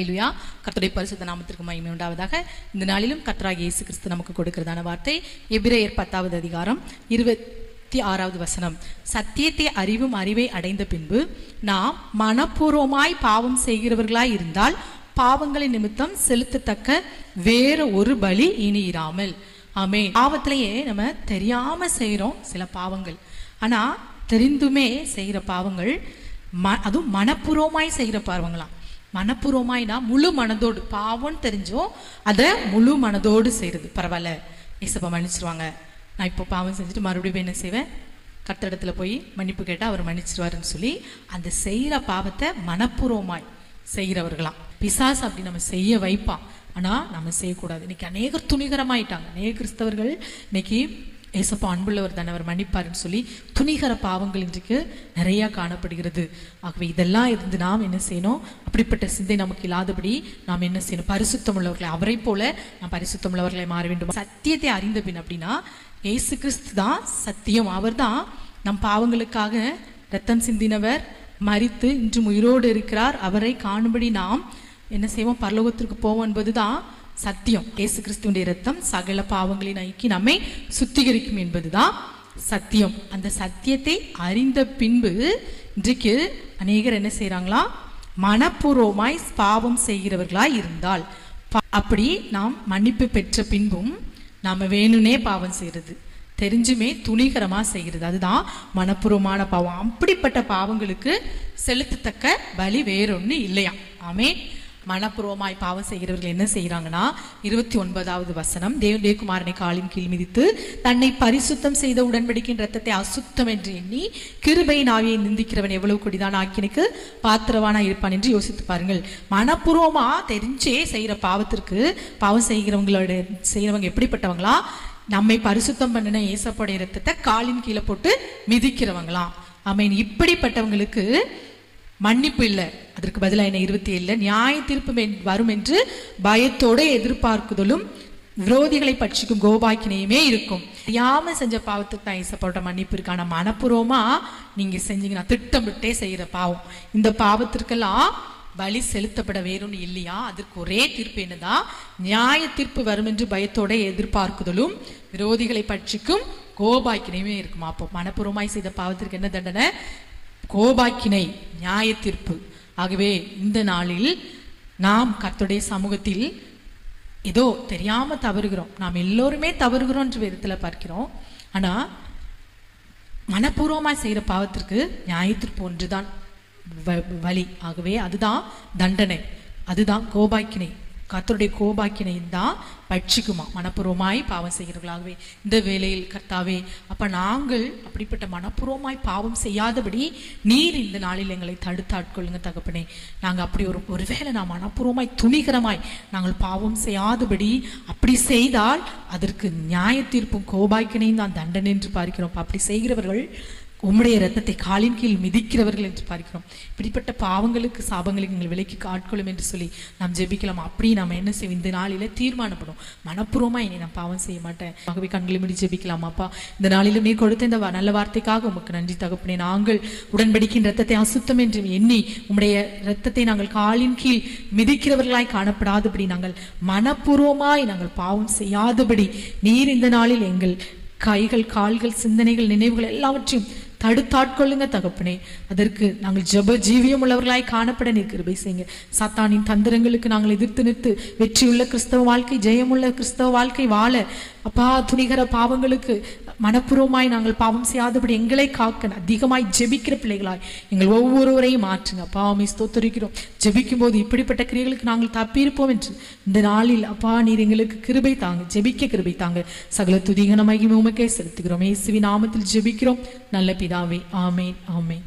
ஹல்லேலூயா. கர்த்தருடைய பரிசுத்த நாமத்திற்கு மகிமை உண்டாவதாக. இந்த நாளிலும் கர்த்தராகிய இயேசு கிறிஸ்து நமக்கு கொடுக்கிறதான வார்த்தை எபிரேயர் 10வது அதிகாரம் 26வது வசனம். சத்தியத்தை அறிவும் அறிவை அடைந்த பின்பு நாம் மனப்பூர்வமாய் பாவம் செய்கிறவர்களாய் இருந்தால் பாவங்களின் நிமித்தம் செலுத்தத்தக்க வேற ஒரு பலி இனி இராமல். ஆமென். பாவத்திலேயே நம்ம தெரியாம செய்யறோம் சில பாவங்கள். ஆனா தெரிந்துமே செய்யற பாவங்கள் அதுவும் மனப்பூர்வமாய் செய்யற பாவங்களாம். மனப்பூர்வமாய்னா முழு மனதோடு, பாவம் தெரிஞ்சோம் அதை முழு மனதோடு செய்யறது. பரவாயில்ல, ஏசப்பா மன்னிச்சிருவாங்க, நான் இப்போ பாவம் செஞ்சுட்டு மறுபடியும் என்ன செய்வேன், கர்த்தரிடத்துல போய் மன்னிப்பு கேட்டால் அவர் மன்னிச்சிருவாருன்னு சொல்லி அந்த செய்கிற பாவத்தை மனப்பூர்வமாய் செய்கிறவர்களாம். பிசாசு அப்படி நம்ம செய்ய வைப்பான், ஆனால் நம்ம செய்யக்கூடாது. இன்னைக்கு அநேகர் துணிகரமாயிட்டாங்க. அநேக கிறிஸ்தவர்கள் இன்னைக்கு ஏசப்பா அன்புள்ளவர் தானே, அவர் மன்னிப்பாருன்னு சொல்லி துணிகர பாவங்கள் இன்றைக்கு நிறைய காணப்படுகிறது. ஆகவே இதெல்லாம் இருந்து நாம் என்ன செய்யணும், அப்படிப்பட்ட சிந்தை நமக்கு இல்லாதபடி நாம் என்ன செய்யணும், பரிசுத்தம் உள்ளவர்களை, அவரை போல நாம் பரிசுத்தம் உள்ளவர்களை மாற வேண்டும். சத்தியத்தை அறிந்த பின் அப்படின்னா ஏசு கிறிஸ்து தான் சத்தியம். அவர் தான் நம் பாவங்களுக்காக ரத்தம் சிந்தினவர், மரித்து இன்றும் உயிரோடு இருக்கிறார். அவரை காணும்படி நாம் என்ன செய்வோம், பரலோகத்திற்கு போவோம் என்பதுதான் சத்தியம். இயேசு கிறிஸ்துவினுடைய ரத்தம் சகல பாவங்களை நீக்கி நம்மை சுத்திகரிக்கும் என்பதுதான் சத்தியம். அந்த சத்தியத்தை அறிந்த பின்பு இன்றைக்கு அநேகர் என்ன செய்யறாங்களா, மனப்பூர்வமாய் பாவம் செய்கிறவர்களாய் இருந்தால், அப்படி நாம் மன்னிப்பு பெற்ற பின்பும் நாம வேணும்னே பாவம் செய்யறது, தெரிஞ்சுமே துணிகரமா செய்கிறது, அதுதான் மனப்பூர்வமான பாவம். அப்படிப்பட்ட பாவங்களுக்கு செலுத்தத்தக்க பலி வேறொன்னு இல்லையா. ஆமே. மனப்பூர்வமாய் பாவம் செய்கிறவர்கள் என்ன செய்யறாங்கன்னா, 29வது வசனம், தேவனுடைய குமாரனை காலின் கீழ் மிதித்து தன்னை பரிசுத்தம் செய்த உடன்படிக்கையின் ரத்தத்தை அசுத்தம் என்று எண்ணி கிருபையின் ஆவியை நிந்திக்கிறவன் எவ்வளவு கொடிதான் ஆக்கினுக்கு பாத்திரவானா இருப்பான் என்று யோசித்து பாருங்கள். மனப்பூர்வமா தெரிஞ்சே செய்யற பாவத்திற்கு, பாவம் செய்யறவங்க எப்படிப்பட்டவங்களா, நம்மை பரிசுத்தம் பண்ணின ஏசப்போடைய ரத்தத்தை காலின் கீழே போட்டு மிதிக்கிறவங்களாம். ஆமென். இப்படிப்பட்டவங்களுக்கு மன்னிப்பு இல்லை. அதற்கு பதிலாக என்ன, 27 நியாய தீர்ப்பு வரும் என்று பயத்தோட எதிர்பார்க்குதலும் விரோதிகளை பட்சிக்கும் கோபாக்கினையுமே இருக்கும். தெரியாம செஞ்ச பாவத்துக்கு தான் ஏசப்போட மன்னிப்பு இருக்கு. ஆனா மனப்பூர்வமா நீங்க செஞ்சீங்கன்னா, திட்டமிட்டே செய்யற பாவம், இந்த பாவத்திற்கெல்லாம் பலி செலுத்தப்பட வேறும்னு இல்லையா. அதற்கு ஒரே தீர்ப்பு என்னதான், நியாய தீர்ப்பு வரும் என்று பயத்தோட எதிர்பார்க்குதலும் விரோதிகளை பட்சிக்கும் கோபாக்கினையுமே இருக்குமா. அப்போ மனப்பூர்வமாய் செய்த பாவத்திற்கு என்ன தண்டனை, கோபாக்கினை, நியாய தீர்ப்பு. ஆகவே இந்த நாளில் நாம் கர்த்தருடைய சமூகத்தில் ஏதோ தெரியாம தவறுகிறோம், நாம் எல்லோருமே தவறுகிறோம் என்று விதத்துல பார்க்கிறோம். ஆனா மனப்பூர்வமா செய்யற பாவத்திற்கு நியாய தீர்ப்பு ஒன்றுதான் வழி. ஆகவே அதுதான் தண்டனை, அதுதான் கோபாக்கினை. கர்த்தருடைய கோபாக்கினை தான் பட்சிக்குமா மனப்பூர்வமாய் பாவம் செய்கிறவர்களாகவே. இந்த வேளையில் கர்த்தாவே, அப்ப நாங்கள் அப்படிப்பட்ட மனப்பூர்வமாய் பாவம் செய்யாதபடி நீர் இந்த நாளில் எங்களை தடுத்து ஆட்கொள்ளுங்க தகப்பனே. நாங்கள் அப்படி ஒருவேளை நான் மனப்பூர்வமாய் துணிகரமாய் நாங்கள் பாவம் செய்யாதபடி அப்படி செய்தால் அதற்கு நியாய தீர்ப்பும் கோபாக்கினையும் தான் தண்டனை என்று பார்க்கிறோம். அப்படி செய்கிறவர்கள் உம்முடைய ரத்தத்தை காலின் கீழ் மிதிக்கிறவர்கள் என்று பார்க்கிறோம். இப்படிப்பட்ட பாவங்களுக்கு சாபங்களுக்கு எங்கள் விலைக்கு ஆட்கொள்ளும் என்று சொல்லி நாம் ஜெபிக்கலாம். அப்படி நாம் என்ன செய்வோம், இந்த நாளில தீர்மானப்படும், மனப்பூர்வமா இனி நான் பாவம் செய்ய மாட்டேன். ஆகவே கண்களை மூடி ஜெபிக்கலாம். அப்பா, இந்த நாளிலும் நீ கொடுத்த இந்த நல்ல வார்த்தைக்காக உமக்கு நன்றி தகப்பனே. நாங்கள் உடன்படிக்கையின் ரத்தத்தை அசுத்தம் என்று எண்ணி உம்முடைய ரத்தத்தை நாங்கள் காலின் கீழ் மிதிக்கிறவர்களாய் காணப்படாதபடி, நாங்கள் மனப்பூர்வமாய் நாங்கள் பாவம் செய்யாதபடி நீர் இந்த நாளில் எங்கள் கைகள், கால்கள், சிந்தனைகள், நினைவுகள் எல்லாவற்றையும் தடுத்தாட்கொள்ளுங்க தகப்பனே. அதற்கு நாங்கள் ஜெப ஜீவியம் உள்ளவர்களாய் காணப்பட நீர் கிருபை செய்யுங்க. சாத்தானின் தந்திரங்களுக்கு நாங்கள் எதிர்த்து நிறுத்து வெற்றியுள்ள கிறிஸ்தவ வாழ்க்கை, ஜெயமுள்ள கிறிஸ்தவ வாழ்க்கை வாழ அப்பா, துணிகர பாவங்களுக்கு மனப்பூர்வமாய் நாங்கள் பாவம் செய்யாதபடி எங்களை காக்க அதிகமாய் ஜெபிக்கிற பிள்ளைகளாய் எங்கள் ஒவ்வொருவரையும் மாற்றுங்க. அப்பா, அம்மை ஸ்தோத்திரிக்கிறோம். ஜெபிக்கும் போது இப்படிப்பட்ட கிரியைகளுக்கு நாங்கள் தப்பியிருப்போம் என்று இந்த நாளில் அப்பா நீர் எங்களுக்கு கிருபை தாங்க, ஜெபிக்க கிருபை தாங்க. சகல துதிகன மகிமை உமக்கே செலுத்துகிறோம். இயேசுவின் நாமத்தில் ஜெபிக்கிறோம் நல்ல பிதாவே. ஆமென், ஆமென்.